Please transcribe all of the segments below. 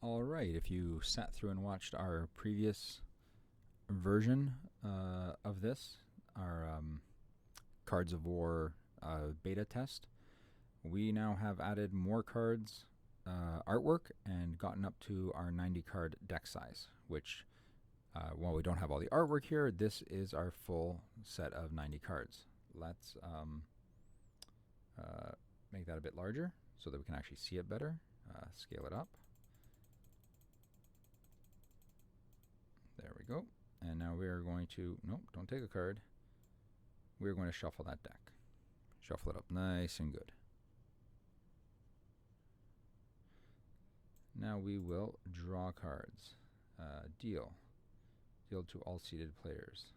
All right, if you sat through and watched our previous version of this, our Cards of War beta test, we now have added more cards, artwork, and gotten up to our 90 card deck size, which, while we don't have all the artwork here, this is our full set of 90 cards. Let's make that a bit larger so that we can actually see it better. Scale it up. There we go. And now we are going to, nope, don't take a card. We're going to shuffle that deck. Shuffle it up nice and good. Now we will draw cards. Deal. Deal to all seated players.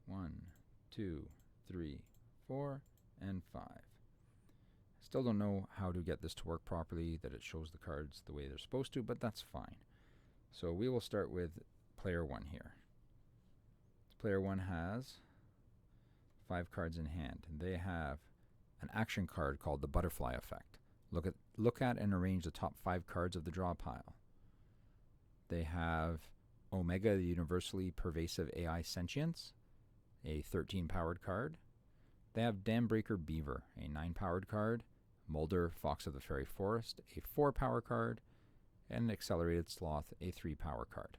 1, 2, 3, 4, and 5. Still don't know how to get this to work properly, that it shows the cards the way they're supposed to, but that's fine. So we will start with player 1 here. Player 1 has 5 cards in hand. They have an action card called the Butterfly Effect. Look at and arrange the top 5 cards of the draw pile. They have Omega, the Universally Pervasive AI Sentience, a 13 powered card. They have Dambreaker Beaver, a 9 powered card. Mulder, Fox of the Fairy Forest, a 4 power card. And Accelerated Sloth, a 3 power card.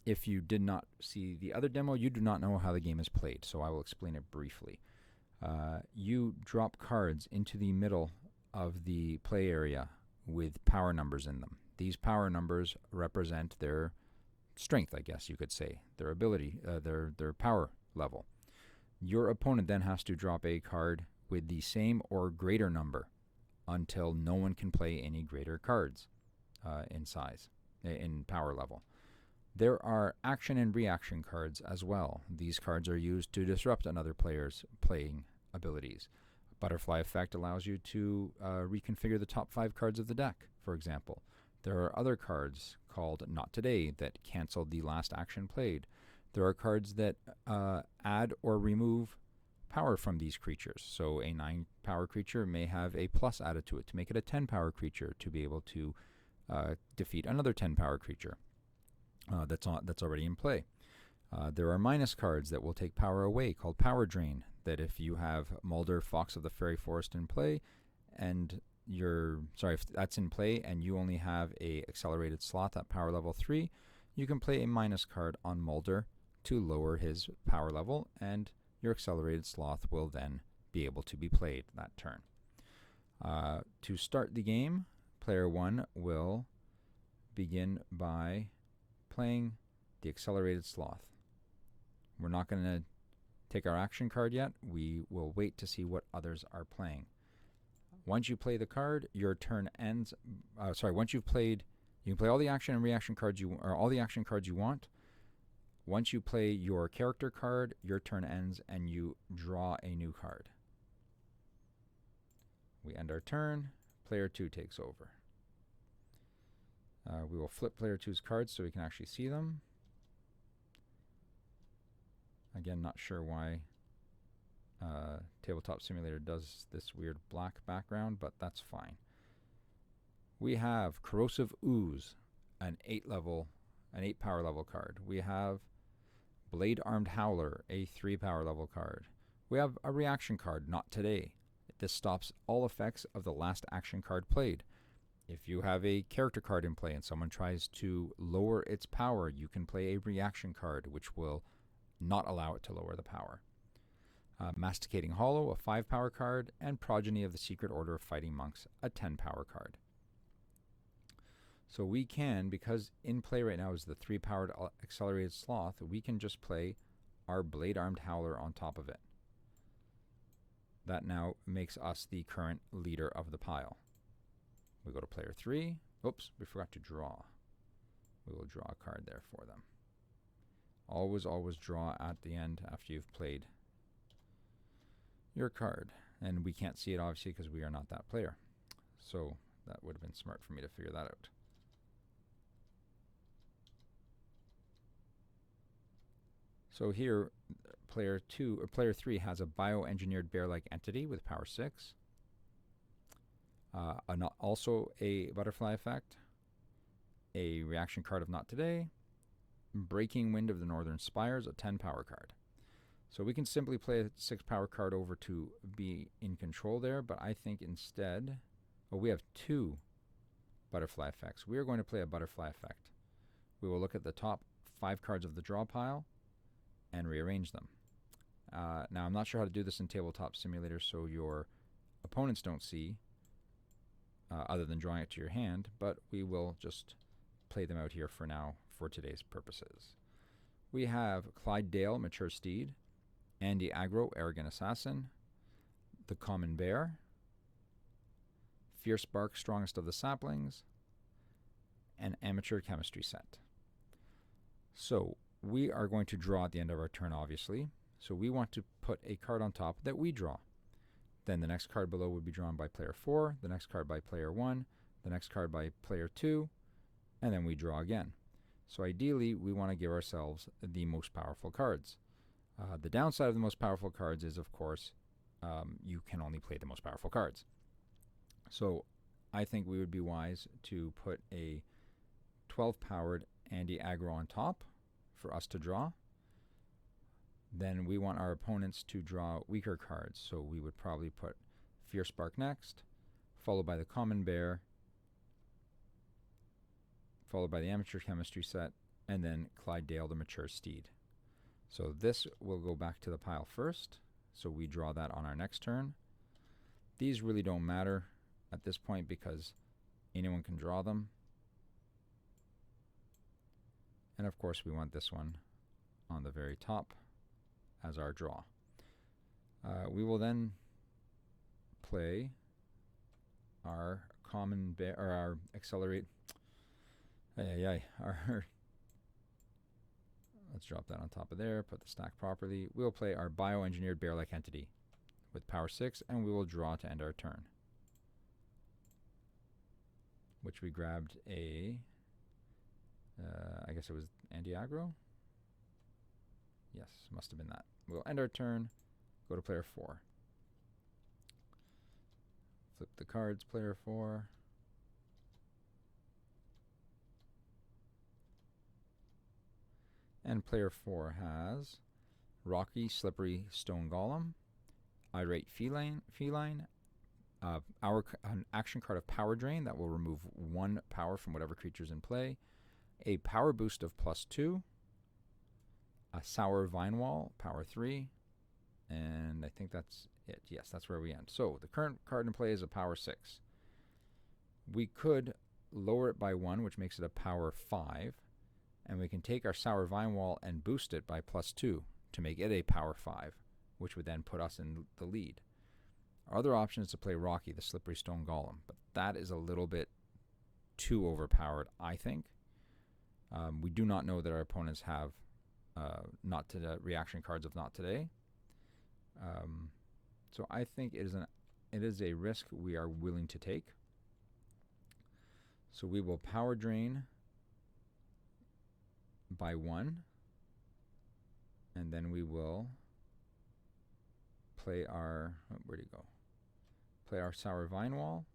If you did not see the other demo, you do not know how the game is played, so I will explain it briefly. You drop cards into the middle of the play area with power numbers in them. These power numbers represent their strength, I guess you could say, their ability, their power level. Your opponent then has to drop a card with the same or greater number until no one can play any greater cards in size, in power level. There are action and reaction cards as well. These cards are used to disrupt another player's playing abilities. Butterfly Effect allows you to reconfigure the top 5 cards of the deck, for example. There are other cards called Not Today that cancel the last action played. There are cards that add or remove power from these creatures. So a 9 power creature may have a plus added to it to make it a 10 power creature to be able to defeat another 10 power creature that's already in play. There are minus cards that will take power away called Power Drain, that if you have Mulder, Fox of the Fairy Forest in play, and if that's in play and you only have a Accelerated Sloth at power level 3, you can play a minus card on Mulder to lower his power level, and your Accelerated Sloth will then be able to be played that turn. To start the game, player 1 will begin by playing the Accelerated Sloth. We're not going to take our action card yet. We will wait to see what others are playing. Once you play the card, your turn ends. Once you've played, you can play all the action and reaction cards all the action cards you want. Once you play your character card, your turn ends and you draw a new card. We end our turn. Player 2 takes over. We will flip player 2's cards so we can actually see them. Again, not sure why Tabletop Simulator does this weird black background, but that's fine. We have Corrosive Ooze, an 8 power level card. We have Blade Armed Howler, a 3 power level card. We have a reaction card, Not Today. This stops all effects of the last action card played. If you have a character card in play and someone tries to lower its power, you can play a reaction card, which will not allow it to lower the power. Masticating Hollow, a 5 power card, and Progeny of the Secret Order of Fighting Monks, a 10 power card. So we can, because in play right now is the 3 powered Accelerated Sloth, we can just play our Blade Armed Howler on top of it. That now makes us the current leader of the pile. We go to player 3. Oops, we forgot to draw. We will draw a card there for them. Always draw at the end after you've played your card. And we can't see it obviously because we are not that player. So that would have been smart for me to figure that out. So here, player 3 has a bioengineered bear-like entity with power 6. Also a butterfly effect, a reaction card of Not Today, Breaking Wind of the Northern Spires, a 10 power card. So we can simply play a 6 power card over to be in control there, but I think instead, we have 2 butterfly effects. We are going to play a butterfly effect. We will look at the top 5 cards of the draw pile and rearrange them. Now, I'm not sure how to do this in Tabletop Simulator so your opponents don't see, other than drawing it to your hand, but we will just play them out here for now for today's purposes. We have Clyde Dale, Mature Steed, Andy Agro, Arrogant Assassin, the Common Bear, Fierce Bark, Strongest of the Saplings, and Amateur Chemistry Set. So we are going to draw at the end of our turn, obviously. So we want to put a card on top that we draw. Then the next card below would be drawn by player 4, the next card by player 1, the next card by player 2, and then we draw again. So ideally, we want to give ourselves the most powerful cards. The downside of the most powerful cards is, of course, you can only play the most powerful cards. So I think we would be wise to put a 12-powered Andy Agro on top for us to draw. Then we want our opponents to draw weaker cards, so we would probably put Fierce Bark next, followed by the Common Bear, followed by the Amateur Chemistry Set, and then Clyde Dale, the Mature Steed. So this will go back to the pile first, so we draw that on our next turn. These really don't matter at this point because anyone can draw them. And of course we want this one on the very top as our draw. We will then play our Common Bear, or our Accelerate. Let's drop that on top of there, put the stack properly. We'll play our Bioengineered Bear-like Entity with power 6, and we will draw to end our turn. Which we grabbed a, I guess it was Andy Agro? Yes, must have been that. We'll end our turn, go to player 4. Flip the cards, player 4. And player 4 has Rocky, Slippery, Stone Golem, Irate Feline, an action card of Power Drain that will remove 1 power from whatever creature's in play, a power boost of +2, a Sour Vine Wall, power 3, and I think that's it. Yes, that's where we end. So the current card in play is a power 6. We could lower it by 1, which makes it a power 5, and we can take our Sour Vine Wall and boost it by +2 to make it a power 5, which would then put us in the lead. Our other option is to play Rocky, the Slippery Stone Golem, but that is a little bit too overpowered, I think. We do not know that our opponents have not to the reaction cards of Not Today. So I think it is a risk we are willing to take. So we will Power Drain by 1, and then we will play our, where'd it go? Play our Sour Vine Wall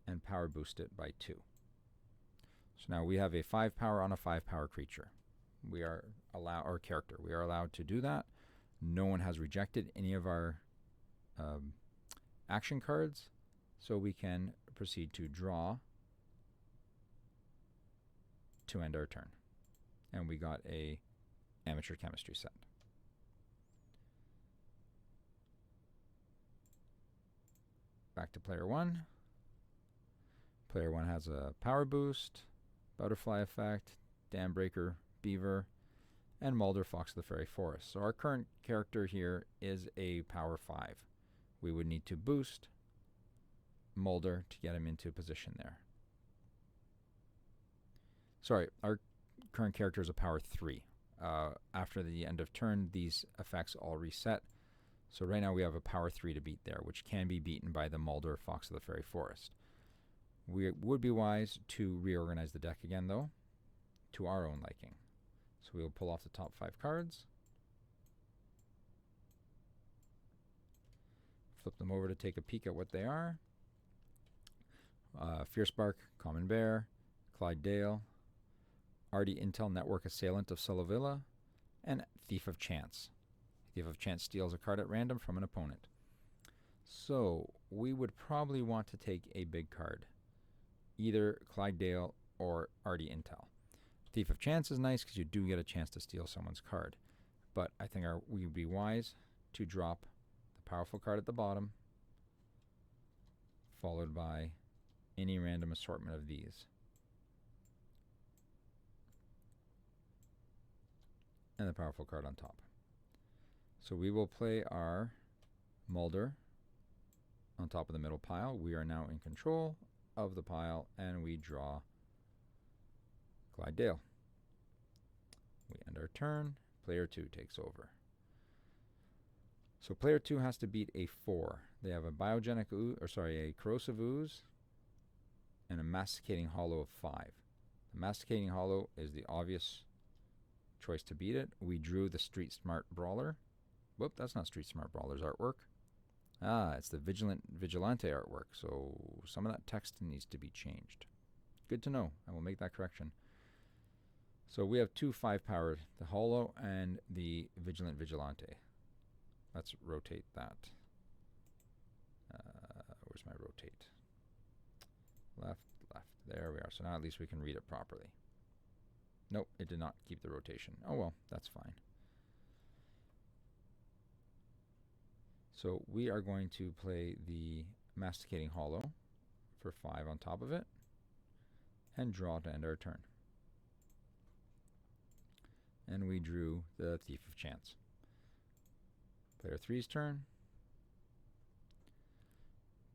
and power boost it by 2. So now we have a 5 power on a 5 power creature. We are our character. We are allowed to do that. No one has rejected any of our action cards, so we can proceed to draw to end our turn. And we got a Amateur Chemistry Set. Back to player 1. Player 1 has a Power Boost, Butterfly Effect, Dam Breaker, Beaver, and Mulder, Fox of the Fairy Forest. So our current character here is a power 5. We would need to boost Mulder to get him into position there. Sorry, our current character is a power 3. After the end of turn, these effects all reset. So right now we have a power 3 to beat there, which can be beaten by the Mulder, Fox of the Fairy Forest. We would be wise to reorganize the deck again, though, to our own liking. So we'll pull off the top 5 cards, flip them over to take a peek at what they are. Fierspark, Common Bear, Clyde Dale, Artie Intel Network Assailant of Solovilla, and Thief of Chance. Thief of Chance steals a card at random from an opponent. So we would probably want to take a big card, either Clyde Dale or Artie Intel. Thief of Chance is nice because you do get a chance to steal someone's card, but I think we would be wise to drop the powerful card at the bottom, followed by any random assortment of these. And the powerful card on top. So we will play our Mulder on top of the middle pile. We are now in control of the pile, and we draw Clyde Dale. We end our turn. Player 2 takes over. So player 2 has to beat a 4. They have a biogenic ooze, a corrosive ooze, and a masticating hollow of 5. The masticating hollow is the obvious choice to beat it. We drew the Street Smart Brawler. Whoop, that's not Street Smart Brawler's artwork. It's the Vigilante artwork, so some of that text needs to be changed. Good to know. I will make that correction. So we have 2 5-powered, the Hollow and the Vigilant Vigilante. Let's rotate that. Where's my rotate? Left, left. There we are. So now at least we can read it properly. Nope, it did not keep the rotation. Oh well, that's fine. So we are going to play the Masticating Hollow for 5 on top of it, and draw to end our turn. And we drew the Thief of Chance. Player 3's turn.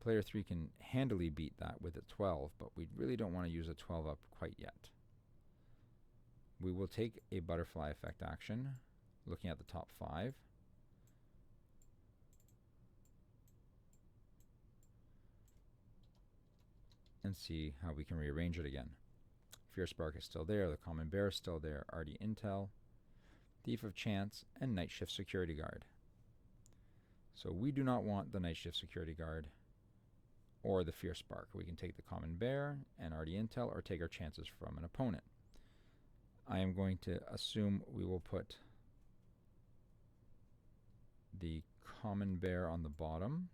Player 3 can handily beat that with a 12, but we really don't want to use a 12 up quite yet. We will take a Butterfly Effect action, looking at the top 5. And see how we can rearrange it again. Fierspark is still there, the Common Bear is still there, Artie Intel, Thief of Chance, and Night Shift Security Guard. So we do not want the Night Shift Security Guard or the Fierspark. We can take the Common Bear and Artie Intel, or take our chances from an opponent. I am going to assume we will put the Common Bear on the bottom,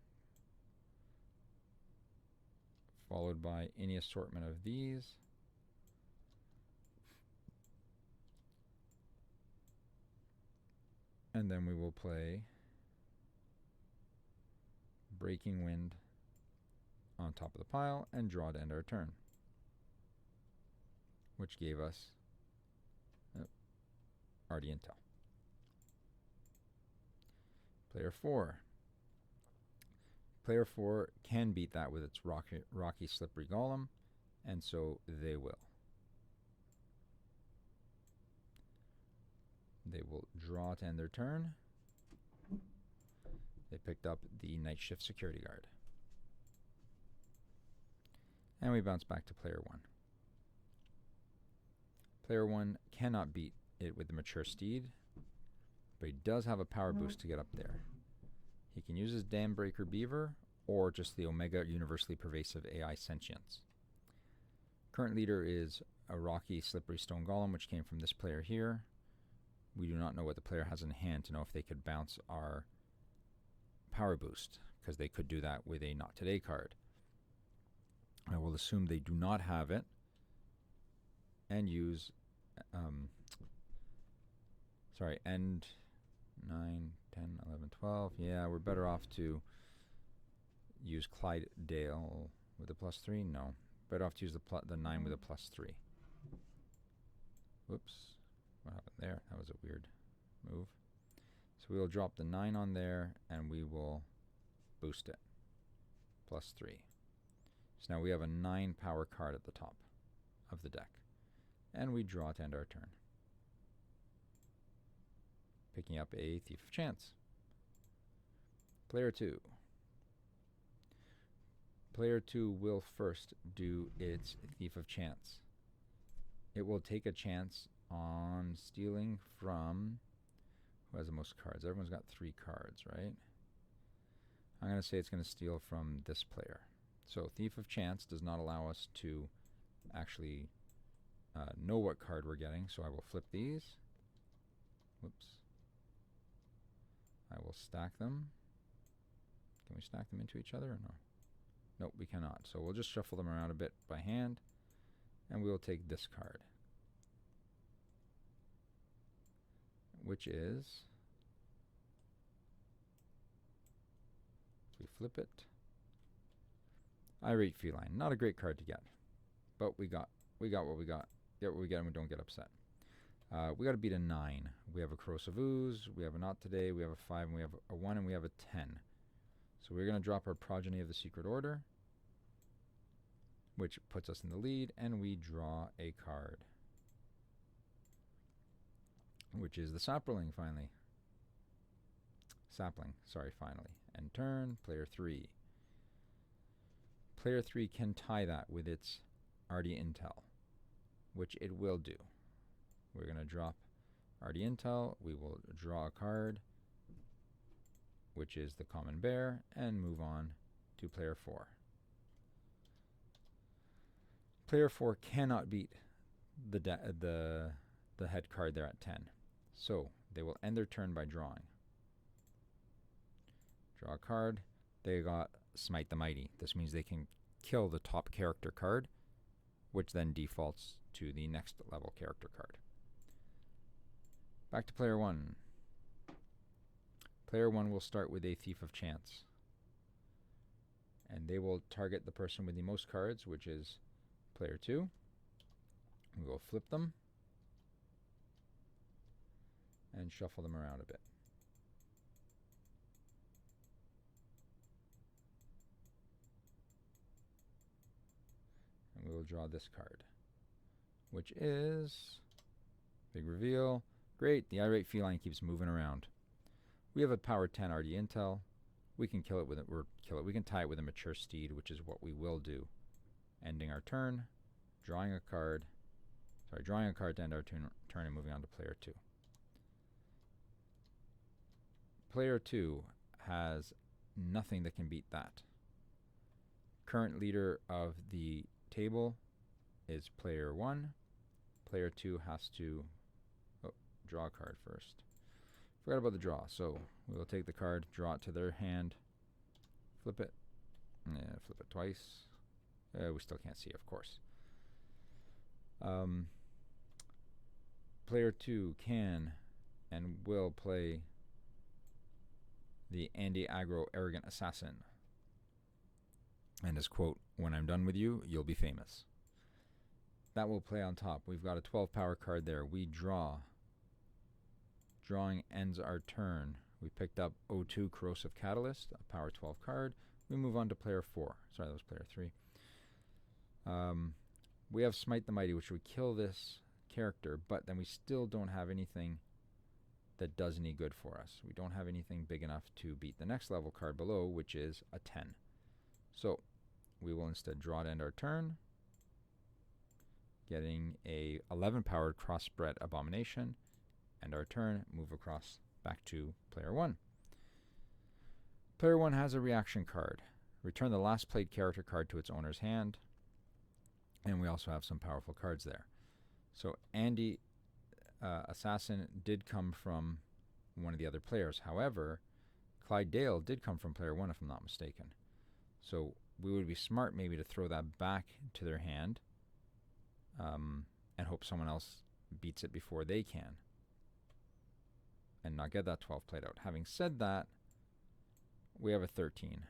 followed by any assortment of these. And then we will play Breaking Wind on top of the pile and draw to end our turn, which gave us Artie Intel. Player 4. Player 4 can beat that with its Rocky Slippery Golem, and so they will. They will draw to end their turn. They picked up the Night Shift Security Guard. And we bounce back to player 1. Player 1 cannot beat it with the Mature Steed, but he does have a power boost to get up there. He can use his Dam Breaker Beaver, or just the Omega Universally Pervasive AI Sentience. Current leader is a Rocky Slippery Stone Golem, which came from this player here. We do not know what the player has in hand to know if they could bounce our power boost, because they could do that with a Not Today card. I will assume they do not have it, and use end 9, 10, 11, 12. Yeah, we're better off to use Clyde Dale with a +3. No, better off to use the 9 with a +3. Whoops, what happened there? That was a weird move. So we will drop the 9 on there, and we will boost it +3. So now we have a 9 power card at the top of the deck, and we draw to end our turn, picking up a Thief of Chance. Player 2. Player 2 will first do its Thief of Chance. It will take a chance on stealing from... Who has the most cards? Everyone's got 3 cards, right? I'm going to say it's going to steal from this player. So Thief of Chance does not allow us to actually know what card we're getting. So I will flip these. Whoops. I will stack them. Can we stack them into each other or no? Nope, we cannot. So we'll just shuffle them around a bit by hand, and we will take this card, which is, we flip it, Irate Feline. Not a great card to get, but we got what we got. Get what we get and we don't get upset. We got to beat a 9. We have a Corrosive Ooze, we have a Not Today, we have a 5, and we have a 1, and we have a 10. So we're going to drop our Progeny of the Secret Order, which puts us in the lead, and we draw a card, which is the Sapling, finally. Finally. End turn, player 3. Player 3 can tie that with its Ardy Intel, which it will do. We're going to drop Ardy Intel, we will draw a card, which is the Common Bear, and move on to player 4. Player 4 cannot beat the head card there at 10. So they will end their turn by drawing. Draw a card. They got Smite the Mighty. This means they can kill the top character card, which then defaults to the next level character card. Back to player 1. Player 1 will start with a Thief of Chance, and they will target the person with the most cards, which is player 2. We will flip them and shuffle them around a bit. And we will draw this card, which is, big reveal, great, the Irate Feline keeps moving around. We have a power 10 Ardy Intel. We can kill it with we can tie it with a Mature Steed, which is what we will do. Ending our turn, drawing a card to end our turn and moving on to player 2. Player 2 has nothing that can beat that. Current leader of the table is player 1. Player 2 has to draw a card first. Forgot about the draw, so we will take the card, draw it to their hand, flip it, flip it twice. We still can't see, of course. Player 2 can and will play the Andy Aggro Arrogant Assassin. And his quote, "When I'm done with you, you'll be famous." That will play on top. We've got a 12 power card there. We draw. Drawing ends our turn. We picked up O2 Corrosive Catalyst, a power 12 card. We move on to player 4. Sorry, that was player 3. We have Smite the Mighty, which would kill this character, but then we still don't have anything that does any good for us. We don't have anything big enough to beat the next level card below, which is a 10. So we will instead draw to end our turn, getting a 11 powered Crossbred Abomination. End our turn, move across back to player 1. Player 1 has a reaction card. Return the last played character card to its owner's hand. And we also have some powerful cards there. So Andy Assassin did come from one of the other players. However, Clyde Dale did come from player 1, if I'm not mistaken. So we would be smart maybe to throw that back to their hand and hope someone else beats it before they can, and not get that 12 played out. Having said that, we have a 13.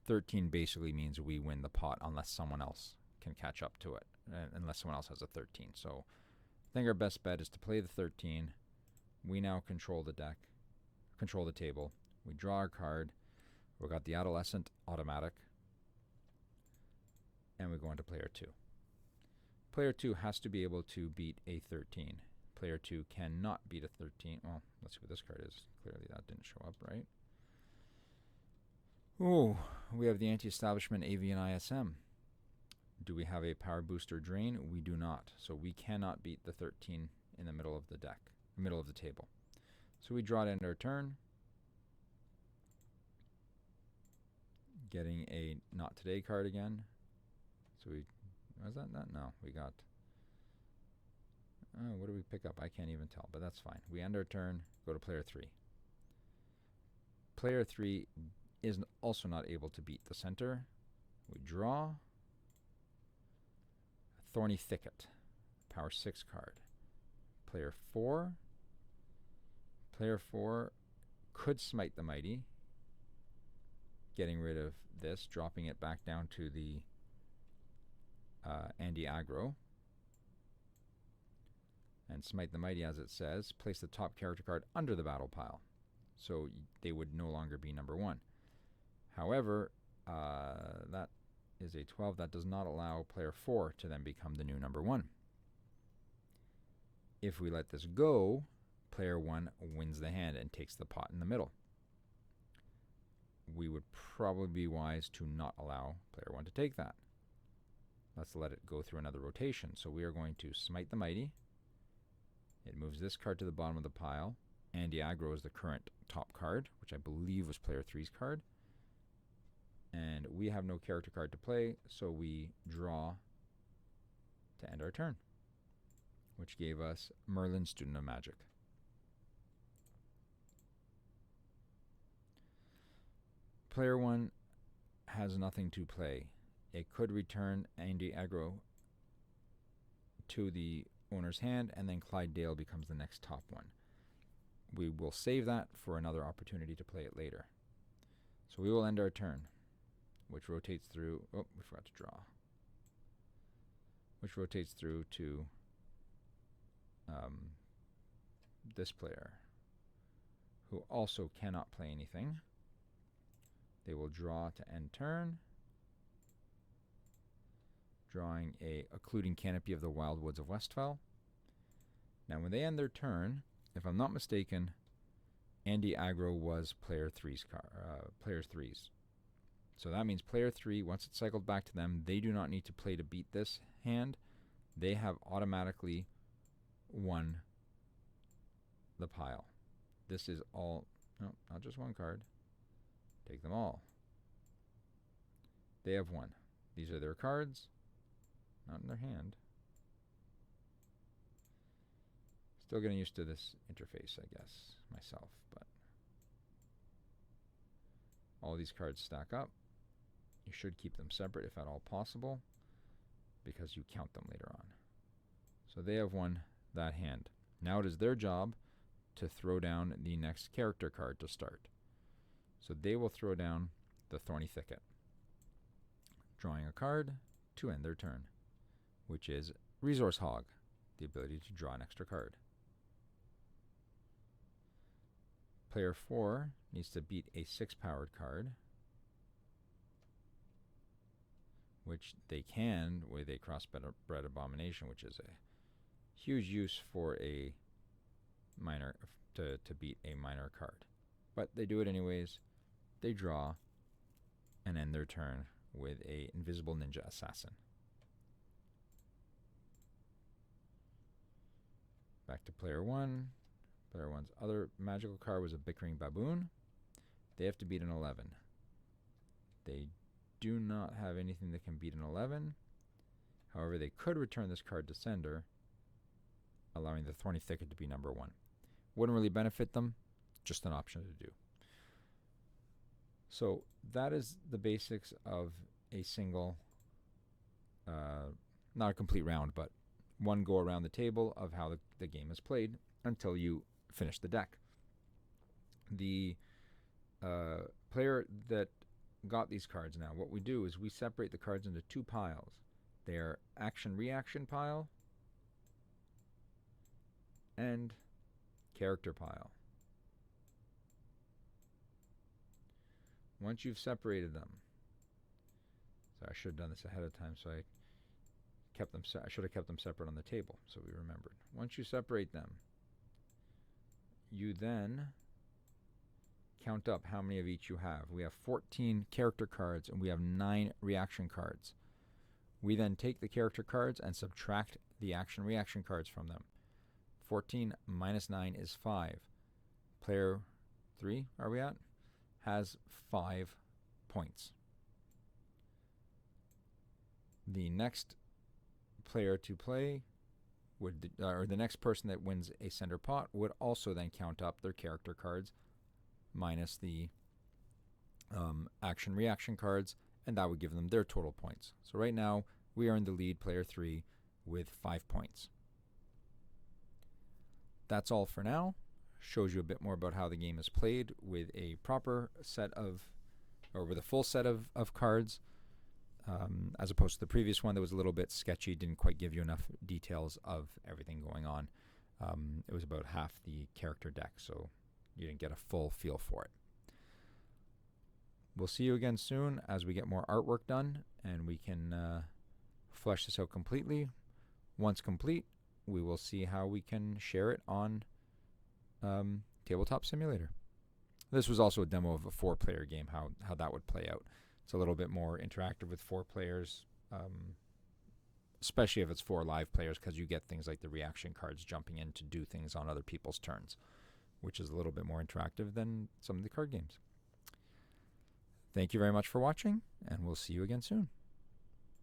13 basically means we win the pot unless someone else can catch up to it, unless someone else has a 13. So I think our best bet is to play the 13. We now control the deck, control the table. We draw our card. We got the Adolescent automatic, and we go into player 2. Player 2 has to be able to beat a 13. Player 2 cannot beat a 13. Well, let's see what this card is. Clearly that didn't show up, right? Oh, we have the Anti-Establishment Avian ISM. Do we have a Power Booster Drain? We do not. So we cannot beat the 13 in the middle of the deck, middle of the table. So we draw to end our turn. Getting a not today card again. So was that? No, we got, what do we pick up? I can't even tell, but that's fine. We end our turn, go to player 3. Player 3 is also not able to beat the center. We draw a Thorny Thicket, power 6 card. Player 4 could Smite the Mighty, getting rid of this, dropping it back down to the Andy aggro. And Smite the Mighty, as it says, place the top character card under the battle pile. So they would no longer be number 1. However, that is a 12. That does not allow player 4 to then become the new number 1. If we let this go, player 1 wins the hand and takes the pot in the middle. We would probably be wise to not allow player 1 to take that. Let's let it go through another rotation. So we are going to Smite the Mighty. It moves this card to the bottom of the pile. Andy aggro is the current top card, which I believe was player 3's card. And we have no character card to play, so we draw to end our turn, which gave us Merlin, Student of Magic. Player 1 has nothing to play. It could return Andy aggro to the owner's hand, and then Clyde Dale becomes the next top one. We will save that for another opportunity to play it later. So we will end our turn, which rotates through, oh, we forgot to draw, which rotates through to this player, who also cannot play anything. They will draw to end turn, drawing a Occluding Canopy of the Wildwoods of Westfell. Now when they end their turn, if I'm not mistaken, Andy aggro was player 3's player's 3's. So that means player 3, once it's cycled back to them, they do not need to play to beat this hand. They have automatically won the pile. This is all, no, not just one card. Take them all. They have won. These are their cards, not in their hand. Still getting used to this interface, I guess, myself, but all these cards stack up. You should keep them separate if at all possible, because you count them later on. So they have won that hand. Now it is their job to throw down the next character card to start. So they will throw down the Thorny Thicket, drawing a card to end their turn, which is Resource Hog, the ability to draw an extra card. Player 4 needs to beat a 6-powered card, which they can with a Crossbred Abomination, which is a huge use for a minor, to beat a minor card. But they do it anyways. They draw and end their turn with a Invisible Ninja Assassin. Back to player 1. Player 1's other magical card was a Bickering Baboon. They have to beat an 11. They do not have anything that can beat an 11. However, they could return this card to sender, allowing the Thorny Thicket to be number 1. Wouldn't really benefit them, just an option to do. So that is the basics of a single, not a complete round, but one go around the table of how the game is played until you finish the deck. The player that got these cards now, what we do is we separate the cards into 2 piles. They are action-reaction pile and character pile. Once you've separated them, so I should have done this ahead of time, so I should have kept them separate on the table, so we remembered. Once you separate them, you then count up how many of each you have. We have 14 character cards and we have 9 reaction cards. We then take the character cards and subtract the action-reaction cards from them. 14 minus 9 is 5. Player 3, are we at? Has 5 points. The next player to play would, or the next person that wins a center pot would also then count up their character cards minus the action-reaction cards, and that would give them their total points. So right now, we are in the lead, player 3, with 5 points. That's all for now. Shows you a bit more about how the game is played with a proper set of, or with a full set of cards, as opposed to the previous one that was a little bit sketchy, didn't quite give you enough details of everything going on. It was about half the character deck, so you didn't get a full feel for it. We'll see you again soon as we get more artwork done and we can flesh this out completely. Once complete, we will see how we can share it on Tabletop Simulator. This was also a demo of a 4-player game, how that would play out. It's a little bit more interactive with 4 players, especially if it's 4 live players, because you get things like the reaction cards jumping in to do things on other people's turns, which is a little bit more interactive than some of the card games. Thank you very much for watching, and we'll see you again soon.